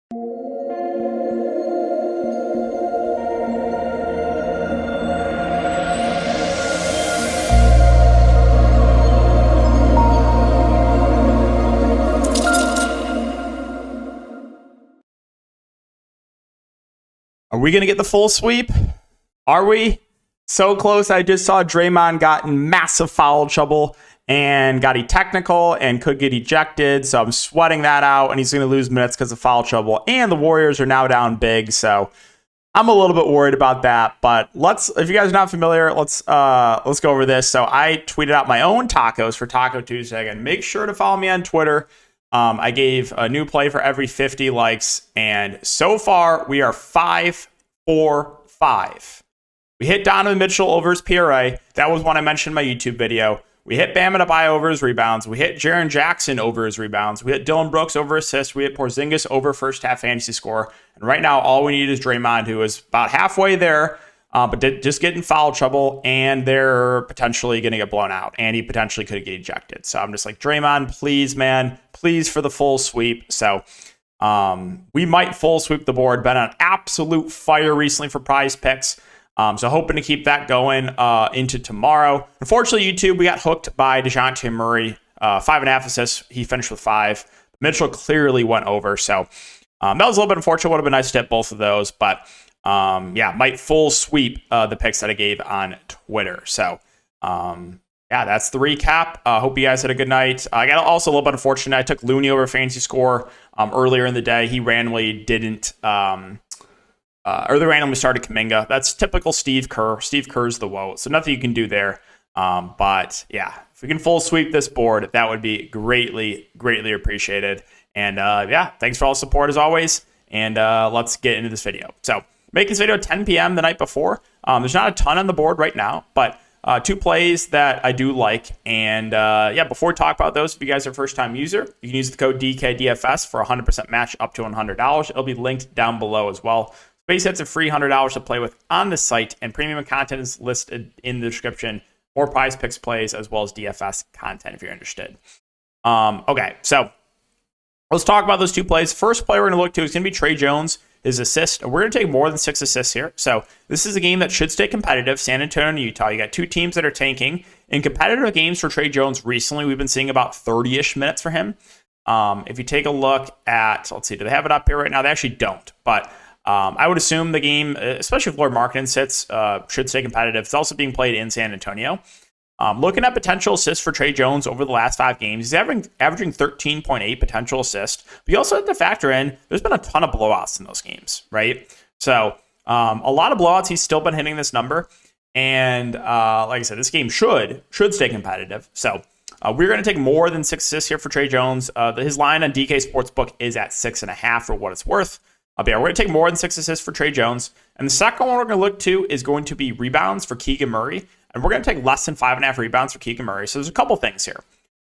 Are we going to get the full sweep? Are we? So close. I just saw Draymond got in massive foul trouble and got technical and could get ejected. So I'm sweating that out, and he's going to lose minutes because of foul trouble. And the Warriors are now down big, so I'm a little bit worried about that. But if you guys are not familiar, let's go over this. So I tweeted out my own tacos for Taco Tuesday. Again, make sure to follow me on Twitter. I gave a new play for every 50 likes, and so far we are 5-4-5. We hit Donovan Mitchell over his PRA. That was one I mentioned in my YouTube video. We hit Bam Adebayo over his rebounds. We hit Jaren Jackson over his rebounds. We hit Dylan Brooks over assists. We hit Porzingis over first half fantasy score. And right now, all we need is Draymond, who is about halfway there, but just getting foul trouble, and they're potentially going to get blown out, and he potentially could get ejected. So I'm just like, Draymond, please, man, please for the full sweep. So we might full sweep the board. Been on absolute fire recently for Prizepicks. So hoping to keep that going into tomorrow. Unfortunately, YouTube, we got hooked by DeJounte Murray. 5.5 assists. He finished with 5. Mitchell clearly went over. So that was a little bit unfortunate. Would have been nice to hit both of those. But yeah, might full sweep the picks that I gave on Twitter. So yeah, that's the recap. Hope you guys had a good night. I got also a little bit unfortunate. I took Looney over fantasy score earlier in the day. He randomly didn't... or they randomly started Kuminga. That's typical Steve Kerr. Steve Kerr's the woe, so nothing you can do there. But yeah, if we can full sweep this board, that would be greatly, greatly appreciated. And yeah, thanks for all the support as always. And let's get into this video. So make this video at 10 p.m. the night before. There's not a ton on the board right now, but 2 plays that I do like. And yeah, before we talk about those, if you guys are a first-time user, you can use the code DKDFS for a 100% match up to $100. It'll be linked down below as well. Base set's a free $100 to play with on the site, and premium content is listed in the description. More Prizepicks plays as well as DFS content if you're interested. Okay, so let's talk about those 2 plays. First play we're going to look to is going to be Trey Jones, his assist. We're going to take more than 6 assists here. So this is a game that should stay competitive. San Antonio and Utah. You got 2 teams that are tanking. In competitive games for Trey Jones recently, we've been seeing about 30-ish minutes for him. If you take a look at, let's see, do they have it up here right now? They actually don't, but I would assume the game, especially if Lord Markkinen sits, should stay competitive. It's also being played in San Antonio. Looking at potential assists for Trey Jones over the last 5 games, he's averaging 13.8 potential assists. But you also have to factor in, there's been a ton of blowouts in those games, right? So a lot of blowouts, he's still been hitting this number. And like I said, this game should stay competitive. So we're going to take more than 6 assists here for Trey Jones. His line on DK Sportsbook is at 6.5 for what it's worth. But yeah, we're going to take more than 6 assists for Trey Jones. And the second one we're going to look to is going to be rebounds for Keegan Murray. And we're going to take less than 5.5 rebounds for Keegan Murray. So there's a couple things here.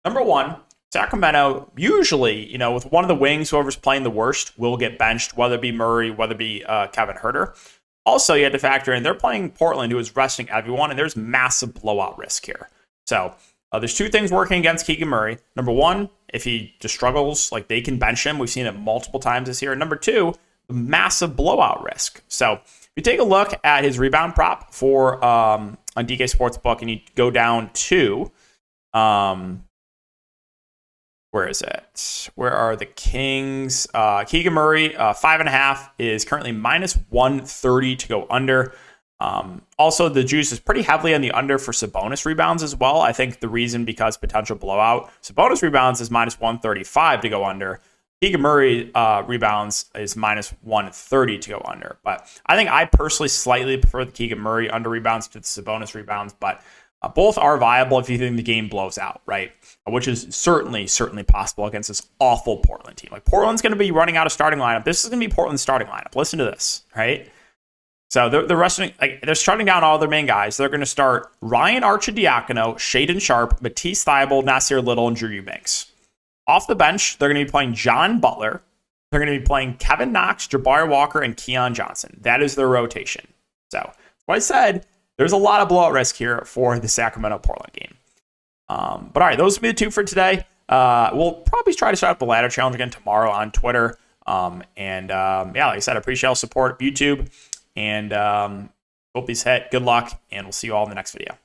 Number one, Sacramento, usually, with one of the wings, whoever's playing the worst will get benched, whether it be Murray, whether it be Kevin Huerter. Also, you had to factor in, they're playing Portland, who is resting everyone, and there's massive blowout risk here. So there's 2 things working against Keegan Murray. Number one, if he just struggles, like they can bench him. We've seen it multiple times this year. And number 2, massive blowout risk. So if you take a look at his rebound prop for on DK Sportsbook, and you go down to where is it? Where are the Kings? Keegan Murray, 5.5 is currently minus 130 to go under. Also, the juice is pretty heavily on the under for Sabonis rebounds as well. I think the reason because potential blowout. Sabonis rebounds is minus 135 to go under. Keegan Murray rebounds is minus 130 to go under. But I think I personally slightly prefer the Keegan Murray under rebounds to the Sabonis rebounds. But both are viable if you think the game blows out, right? Which is certainly possible against this awful Portland team. Like Portland's going to be running out of starting lineup. This is going to be Portland's starting lineup. Listen to this, right? So they're resting, they're shutting down all their main guys. They're going to start Ryan Arcidiacono, Shaedon Sharpe, Matisse Thybulle, Nasir Little, and Drew Eubanks. Off the bench, they're going to be playing John Butler. They're going to be playing Kevin Knox, Jabari Walker, and Keon Johnson. That is their rotation. So, like I said, there's a lot of blowout risk here for the Sacramento-Portland game. But all right, those will be the 2 for today. We'll probably try to start up the ladder challenge again tomorrow on Twitter. Yeah, like I said, I appreciate all the support, YouTube, and hope these hit. Good luck, and we'll see you all in the next video.